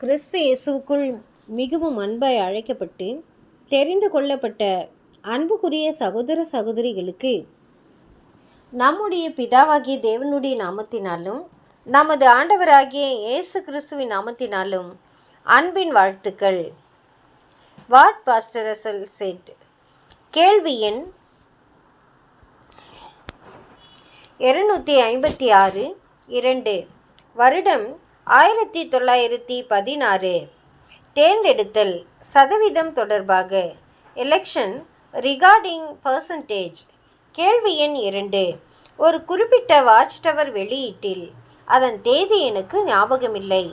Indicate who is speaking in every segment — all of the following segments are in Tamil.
Speaker 1: கிறிஸ்து இயேசுவுக்குள் மிகவும் அன்பாய் அழைக்கப்பட்டு தெரிந்து கொள்ளப்பட்ட அன்புக்குரிய சகோதர சகோதரிகளுக்கு நம்முடைய பிதாவாகிய தேவனுடைய நாமத்தினாலும் நமது ஆண்டவராகிய இயேசு கிறிஸ்துவின் நாமத்தினாலும் அன்பின் வாழ்த்துக்கள். What pastor Russell set. கேள்வி எண் 256 2. வருடம் 1916. தேர்ந்தெடுத்தல் சதவீதம் தொடர்பாக. Election regarding percentage. கேள்வி எண் 2. ஒரு குறிப்பிட்ட வாட்ச் டவர் வெளியீட்டில் அதன் தேதி எனக்கு ஞாபகமில்லை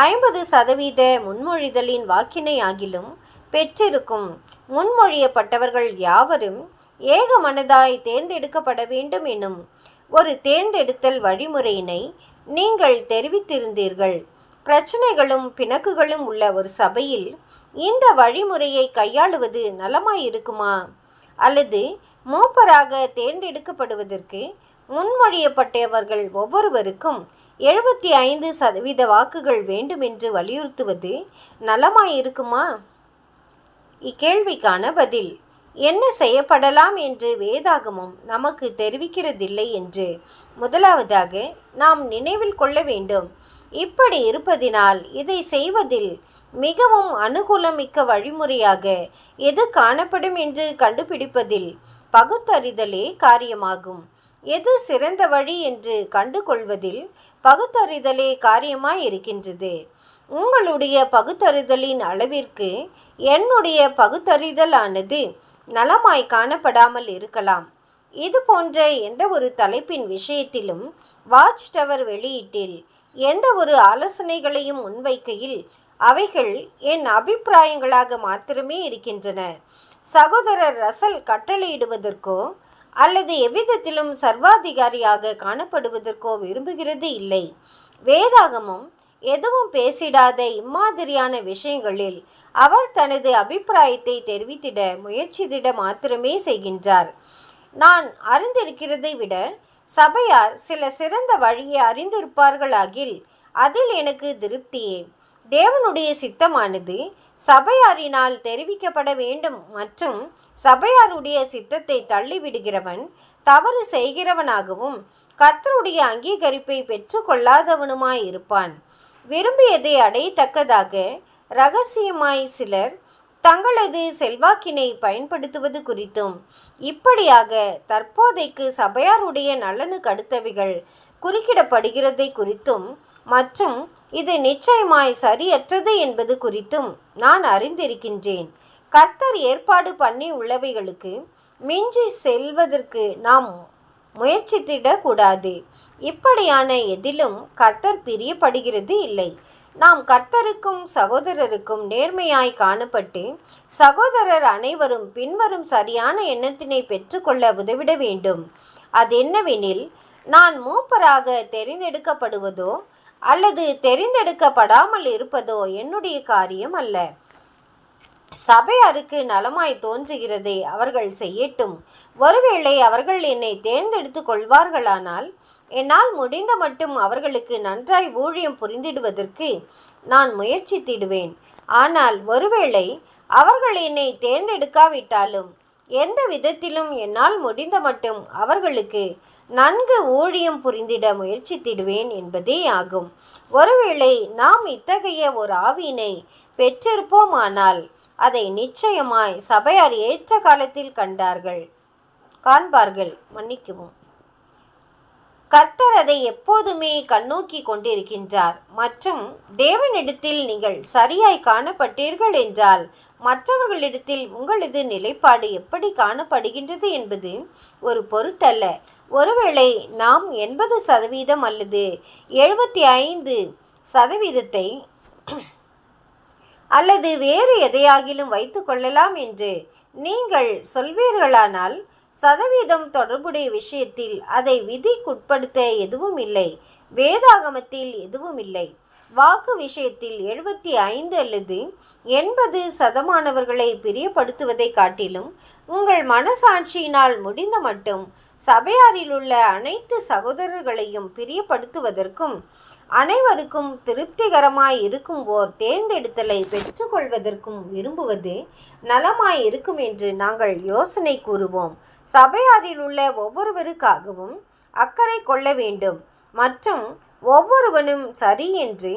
Speaker 1: 50% முன்மொழிதலின் வாக்கினை ஆகிலும் பெற்றிருக்கும் முன்மொழியப்பட்டவர்கள் யாவரும் ஏகமனதாய் தேர்ந்தெடுக்கப்பட வேண்டும் எனும் ஒரு தேர்ந்தெடுத்தல் வழிமுறையினை நீங்கள் தெரிவித்திருந்தீர்கள். பிரச்சனைகளும் பிணக்குகளும் உள்ள ஒரு சபையில் இந்த வழிமுறையை கையாளுவது நலமாயிருக்குமா? அல்லது மூப்பராக தேர்ந்தெடுக்கப்படுவதற்கு முன்மொழியப்பட்டவர்கள் ஒவ்வொருவருக்கும் 75% வாக்குகள் வேண்டுமென்று வலியுறுத்துவது நலமாயிருக்குமா? இக்கேள்விக்கான பதில். என்ன செய்யப்படலாம் என்று வேதாகமம் நமக்கு தெரிவிக்கிறதில்லை என்று முதலாவதாக நாம் நினைவில் கொள்ள வேண்டும். இப்படி இருப்பதினால் இதை செய்வதில் மிகவும் அனுகூலமிக்க வழிமுறையாக எது காணப்படும் என்று கண்டுபிடிப்பதில் பகுத்தறிதலே காரியமாகும். எது சிறந்த வழி என்று கண்டு கொள்வதில் பகுத்தறிதலே காரியமாய் இருக்கின்றது. உங்களுடைய பகுத்தறிதலின் அளவிற்கு என்னுடைய பகுத்தறிதலானது நலமாய் காணப்படாமல் இருக்கலாம். இது போன்ற எந்த ஒரு தலைப்பின் விஷயத்திலும் வாட்ச் டவர் வெளியீட்டில் எந்த ஒரு ஆலோசனைகளையும் முன்வைக்கையில் அவைகள் என் அபிப்பிராயங்களாக மாத்திரமே இருக்கின்றன. சகோதரர் ரசல் கட்டளையிடுவதற்கோ அல்லது எவ்விதத்திலும் சர்வாதிகாரியாக காணப்படுவதற்கோ விரும்புகிறது இல்லை. வேதாகமம் எதுவும் பேசிடாத இம்மாதிரியான விஷயங்களில் அவர் தனது அபிப்பிராயத்தை தெரிவித்திட முயற்சித்திட மாத்திரமே செய்கின்றார். நான் அறிந்திருக்கிறதை விட சபையார் சில சிறந்த வழியை அறிந்திருப்பார்களாகில் அதில் எனக்கு திருப்தியே. தேவனுடைய சித்தமானது சபையாரினால் தெரிவிக்கப்பட வேண்டும் மற்றும் சபையாருடைய சித்தத்தை தள்ளிவிடுகிறவன் தவறு செய்கிறவனாகவும் கர்த்தருடைய அங்கீகரிப்பை பெற்றுக்கொள்ளாதவனுமாயிருப்பான். விரும்பியதை அடையத்தக்கதாக இரகசியமாய் சிலர் தங்களது செல்வாக்கினை பயன்படுத்துவது குறித்தும் இப்படியாக தற்போதைக்கு சபையாருடைய நலனுக்கு அடுத்தவைகள் குறுக்கிடப்படுகிறதை குறித்தும் மற்றும் இது நிச்சயமாய் சரியற்றது என்பது குறித்தும் நான் அறிந்திருக்கின்றேன். கர்த்தர் ஏற்பாடு பண்ணி உள்ளவைகளுக்கு மிஞ்சி செல்வதற்கு நாம் முயற்சித்திடக்கூடாது. இப்படியான எதிலும் கர்த்தர் பிரியப்படுகிறது இல்லை. நாம் கர்த்தருக்கும் சகோதரருக்கும் நேர்மையாய் காணப்பட்டு சகோதரர் அனைவரும் பின்வரும் சரியான எண்ணத்தினை பெற்றுக்கொள்ள உதவிட வேண்டும். அதென்னவெனில், நான் மூப்பராக தெரிந்தெடுக்கப்படுவதோ அல்லது தெரிந்தெடுக்கப்படாமல் இருப்பதோ என்னுடைய காரியம் அல்ல. சபையாருக்கு நலமாய் தோன்றுகிறதை அவர்கள் செய்யட்டும். ஒருவேளை அவர்கள் என்னை தேர்ந்தெடுத்து கொள்வார்களானால் என்னால் முடிந்த மட்டும் அவர்களுக்கு நன்றாய் ஊழியம் புரிந்திடுவதற்கு நான் முயற்சித்திடுவேன். ஆனால் ஒருவேளை அவர்கள் என்னை தேர்ந்தெடுக்காவிட்டாலும் எந்த விதத்திலும் என்னால் முடிந்த மட்டும் அவர்களுக்கு நன்கு ஊழியம் புரிந்திட முயற்சித்திடுவேன் என்பதே ஆகும். ஒருவேளை நாம் இத்தகைய ஒரு ஆவியினை பெற்றிருப்போமானால் அதை நிச்சயமாய் சபையார் ஏற்ற காலத்தில் காண்பார்கள். கர்த்தர் அதை எப்போதுமே கண்ணோக்கி கொண்டிருக்கின்றார். மற்றும் தேவனிடத்தில் நீங்கள் சரியாய் காணப்பட்டீர்கள் என்றால் மற்றவர்களிடத்தில் உங்களது நிலைப்பாடு எப்படி காணப்படுகின்றது என்பது ஒரு பொருட்டல்ல. ஒருவேளை நாம் 80% அல்லது 75% அல்லது வேறு எதையாகிலும் வைத்து கொள்ளலாம் என்று நீங்கள் சொல்வீர்களானால் சதவீதம் தொடர்புடைய விஷயத்தில் அதை விதிக்குட்படுத்த எதுவும் இல்லை. வேதாகமத்தில் எதுவும் இல்லை. வாக்கு விஷயத்தில் 75 அல்லது 80% பிரியப்படுத்துவதை காட்டிலும் உங்கள் மனசாட்சியினால் முடிந்த மட்டும் சபையாரில் உள்ள அனைத்து சகோதரர்களையும் பிரியப்படுத்துவதற்கும் அனைவருக்கும் திருப்திகரமாய் இருக்கும் ஓர் தேர்ந்தெடுத்தலை பெற்றுக்கொள்வதற்கும் விரும்புவது நலமாய் இருக்கும் என்று நாங்கள் யோசனை கூறுவோம். சபையாரில் உள்ள ஒவ்வொருவருக்காகவும் அக்கறை கொள்ள வேண்டும் மற்றும் ஒவ்வொருவனும் சரி என்று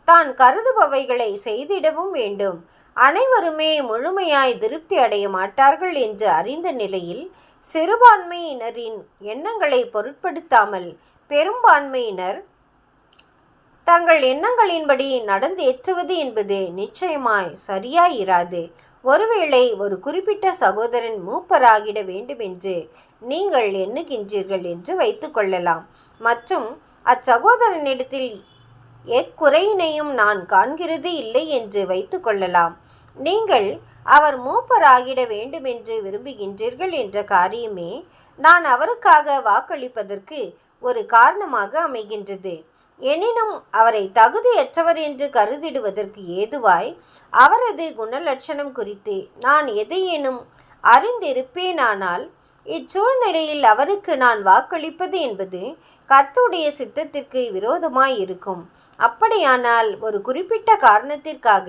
Speaker 1: தான் கருதுபவைகளை செய்திடவும் வேண்டும். அனைவருமே முழுமையாய் திருப்தி அடைய மாட்டார்கள் என்று அறிந்த நிலையில் சிறுபான்மையினரின் எண்ணங்களை பொருட்படுத்தாமல் பெரும்பான்மையினர் தங்கள் எண்ணங்களின்படி நடந்தேற்றுவது என்பது நிச்சயமாய் சரியாயிராது. ஒருவேளை ஒரு குறிப்பிட்ட சகோதரன் மூப்பராகிட வேண்டுமென்று நீங்கள் எண்ணுகின்றீர்கள் என்று வைத்துக்கொள்ளலாம் மற்றும் அச்சகோதரனிடத்தில் எக்குறையினையும் நான் காண்கிறது இல்லை என்று வைத்துக்கொள்ளலாம். நீங்கள் அவர் மூப்பராகிட வேண்டுமென்று விரும்புகின்றீர்கள் என்ற காரியமே நான் அவருக்காக வாக்களிப்பதற்கு ஒரு காரணமாக அமைகின்றது. எனினும் அவரை தகுதியற்றவர் என்று கருதிடுவதற்கு ஏதுவாய் அவரது குணலட்சணம் குறித்து நான் எதையேனும் அறிந்திருப்பேனானால் இச்சூழ்நிலையில் அவருக்கு நான் வாக்களிப்பது என்பது கர்த்தருடைய சித்தத்திற்கு விரோதமாய் இருக்கும். அப்படியானால் ஒரு குறிப்பிட்ட காரணத்திற்காக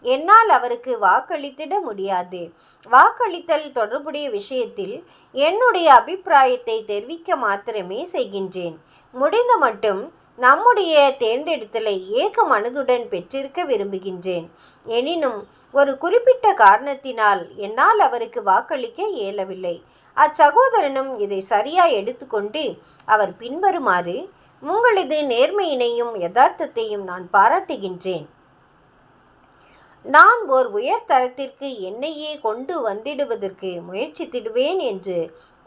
Speaker 1: என்னால் அவருக்கு வாக்களித்திட முடியாது. வாக்களித்தல் தொடர்புடைய விஷயத்தில் என்னுடைய அபிப்பிராயத்தை தெரிவிக்க மாத்திரமே செய்கின்றேன். முடிந்த மட்டும் நம்முடைய தேர்ந்தெடுத்தலை ஏக மனதுடன் பெற்றிருக்க விரும்புகின்றேன். எனினும் ஒரு குறிப்பிட்ட காரணத்தினால் என்னால் அவருக்கு வாக்களிக்க இயலவில்லை. அச்சகோதரனும் இதை சரியாய் எடுத்துக்கொண்டு அவர் பின்வருமாறு: உங்களது நேர்மையினையும் யதார்த்தத்தையும் நான் பாராட்டுகின்றேன். நான் ஓர் உயர் தரத்திற்கு என்னையே கொண்டு வந்திடுவதற்கு முயற்சித்திடுவேன் என்று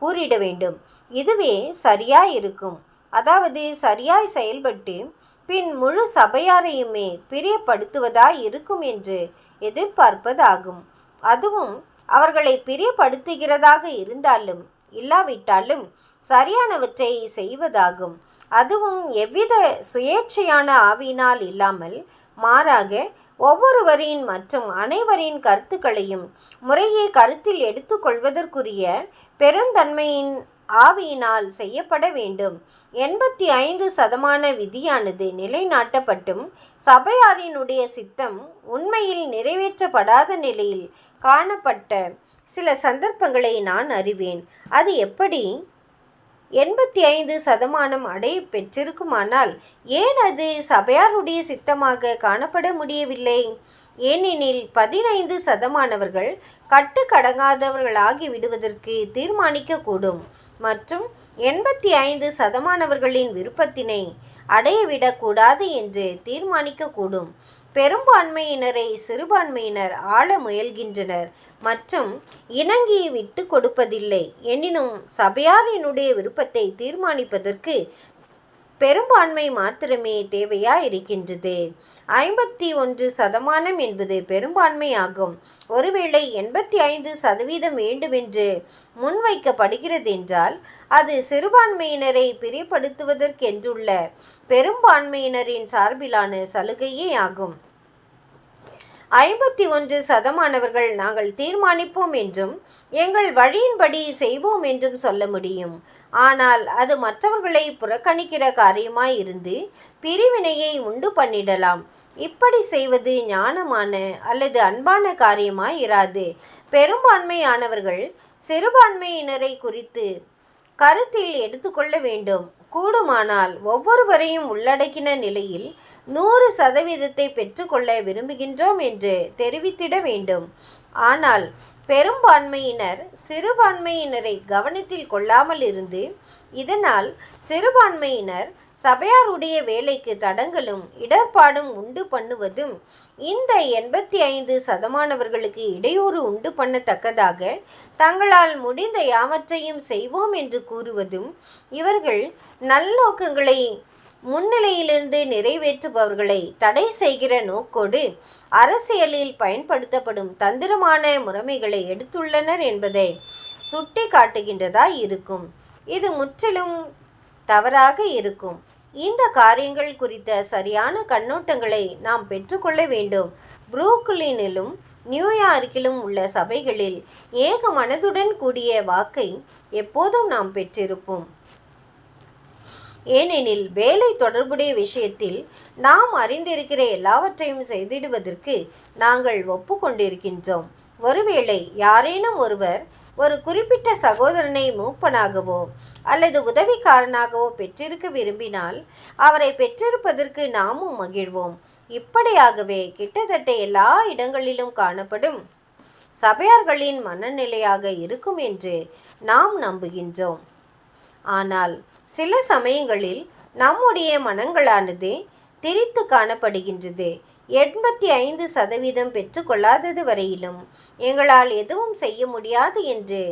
Speaker 1: கூறிட வேண்டும். இதுவே சரியாயிருக்கும். அதாவது சரியாய் செயல்பட்டு பின் முழு சபையாரையுமே பிரியப்படுத்துவதாய் இருக்கும் என்று எதிர்பார்ப்பதாகும். அதுவும் அவர்களை பிரியப்படுத்துகிறதாக இருந்தாலும் இல்லாவிட்டாலும் சரியானவற்றை செய்வதாகும். அதுவும் எவ்வித சுயேட்சையான ஆவியினால் இல்லாமல் மாறாக ஒவ்வொருவரின் மற்றும் அனைவரின் கருத்துக்களையும் முறையே கருத்தில் எடுத்துக்கொள்வதற்குரிய பெருந்தன்மையின் ஆவியினால் செய்யப்பட வேண்டும். 85% விதியானது நிலைநாட்டப்பட்டும் சபையாரினுடைய சித்தம் உண்மையில் நிறைவேற்றப்படாத நிலையில் காணப்பட்ட சில சந்தர்ப்பங்களை நான் அறிவேன். அது எப்படி 85% அடைய பெற்றிருக்குமானால் ஏன் அது சபையாருடைய சித்தமாக காணப்பட முடியவில்லை? ஏனெனில் 15% கட்டுக்கடங்காதவர்களாகி விடுவதற்கு தீர்மானிக்கக்கூடும் மற்றும் 85% விருப்பத்தினை அடையவிடக்கூடாது என்று தீர்மானிக்கக்கூடும். பெரும்பான்மையினரை சிறுபான்மையினர் ஆள முயல்கின்றனர் மற்றும் இணங்கி விட்டு கொடுப்பதில்லை. எனினும் சபையாரினுடைய விருப்பத்தை தீர்மானிப்பதற்கு பெரும்பான்மை மாத்திரமே தேவையாயிருக்கின்றது. 51% என்பது பெரும்பான்மையாகும். ஒருவேளை 85% வேண்டுமென்று முன்வைக்கப்படுகிறது என்றால் அது சிறுபான்மையினரை பிரியப்படுத்துவதற்கென்றுள்ள பெரும்பான்மையினரின் சார்பிலான சலுகையே ஆகும். 51% நாங்கள் தீர்மானிப்போம் என்றும் எங்கள் வழியின்படி செய்வோம் என்றும் சொல்ல முடியும். ஆனால் அது மற்றவர்களை புறக்கணிக்கிற காரியமாய் இருந்து பிரிவினையை உண்டு பண்ணிடலாம். இப்படி செய்வது ஞானமான அல்லது அன்பான காரியமாய் இராது. பெரும்பான்மையானவர்கள் சிறுபான்மையினரை குறித்து கருத்தில் எடுத்துக்கொள்ள வேண்டும். கூடுமானால் ஒவ்வொருவரையும் உள்ளடக்கின நிலையில் 100% பெற்றுக்கொள்ள விரும்புகின்றோம் என்று தெரிவித்திட வேண்டும். ஆனால் பெரும்பான்மையினர் சிறுபான்மையினரை கவனத்தில் கொள்ளாமல் இருந்து இதனால் சிறுபான்மையினர் சபையாருடைய வேலைக்கு தடங்களும் இடர்பாடும் உண்டு பண்ணுவதும் இந்த 85% இடையூறு உண்டு பண்ணத்தக்கதாக தங்களால் முடிந்த யாவற்றையும் செய்வோம் என்று கூறுவதும் இவர்கள் நல்நோக்கங்களை முன்னிலையிலிருந்து நிறைவேற்றுபவர்களை தடை செய்கிற நோக்கோடு அரசியலில் பயன்படுத்தப்படும் தந்திரமான முறைமைகளை எடுத்துள்ளனர் என்பதை சுட்டி காட்டுகின்றதாய் இருக்கும். இது முற்றிலும் தவறாக இருக்கும். இந்த காரியங்கள் குறித்த சரியான கண்ணோட்டங்களை நாம் பெற்றுக்கொள்ள வேண்டும். புரூக்ளினிலும் நியூயார்க்கிலும் உள்ள சபைகளில் ஏக மனதுடன் கூடிய வாக்கை எப்போதும் நாம் பெற்றிருப்போம். ஏனெனில் வேலை தொடர்புடைய விஷயத்தில் நாம் அறிந்திருக்கிற எல்லாவற்றையும் செய்திடுவதற்கு நாங்கள் ஒப்புக்கொண்டிருக்கின்றோம். ஒருவேளை யாரேனும் ஒருவர் ஒரு குறிப்பிட்ட சகோதரனை மூப்பனாகவோ அல்லது உதவிக்காரனாகவோ பெற்றிருக்க விரும்பினால் அவரை பெற்றிருப்பதற்கு நாமும் மகிழ்வோம். இப்படியாகவே கிட்டத்தட்ட எல்லா இடங்களிலும் காணப்படும் சபையார்களின் மனநிலையாக இருக்கும் என்று நாம் நம்புகின்றோம். ஆனால் சில சமயங்களில் நம்முடைய மனங்களானது திரித்து காணப்படுகின்றது. 85% பெற்றுக்கொள்ளாதது வரையிலும் எங்களால் எதுவும் செய்ய முடியாது என்று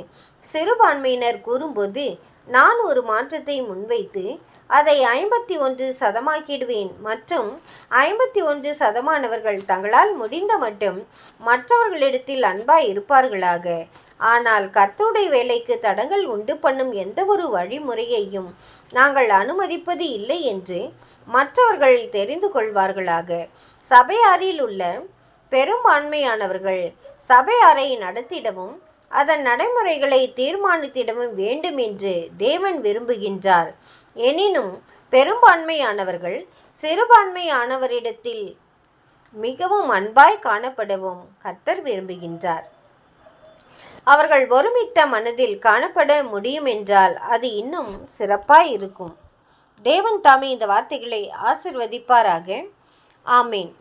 Speaker 1: சிறுபான்மையினர் கூறும்போது நான் ஒரு மாற்றத்தை முன்வைத்து அதை 51% மற்றும் 51% தங்களால் முடிந்த மட்டும் மற்றவர்களிடத்தில் அன்பாய் இருப்பார்களாக. ஆனால் கர்த்தருடைய வேலைக்கு தடங்கள் உண்டு பண்ணும் எந்த ஒரு வழிமுறையையும் நாங்கள் அனுமதிப்பது இல்லை என்று மற்றவர்கள் தெரிந்து கொள்வார்களாக. சபையாரில் உள்ள பெரும்பான்மையானவர்கள் சபையாரை நடத்திடவும் அதன் நடைமுறைகளை தீர்மானித்திடவும் வேண்டும் என்று தேவன் விரும்புகின்றார். எனினும் பெரும்பான்மையானவர்கள் சிறுபான்மையானவரிடத்தில் மிகவும் அன்பாய் காணப்படவும் கர்த்தர் விரும்புகின்றார். அவர்கள் ஒருமித்த மனதில் காணப்பட முடியும் என்றால் அது இன்னும் சிறப்பாய் இருக்கும். தேவன் தாமே இந்த வார்த்தைகளை ஆசிர்வதிப்பாராக. ஆமேன்.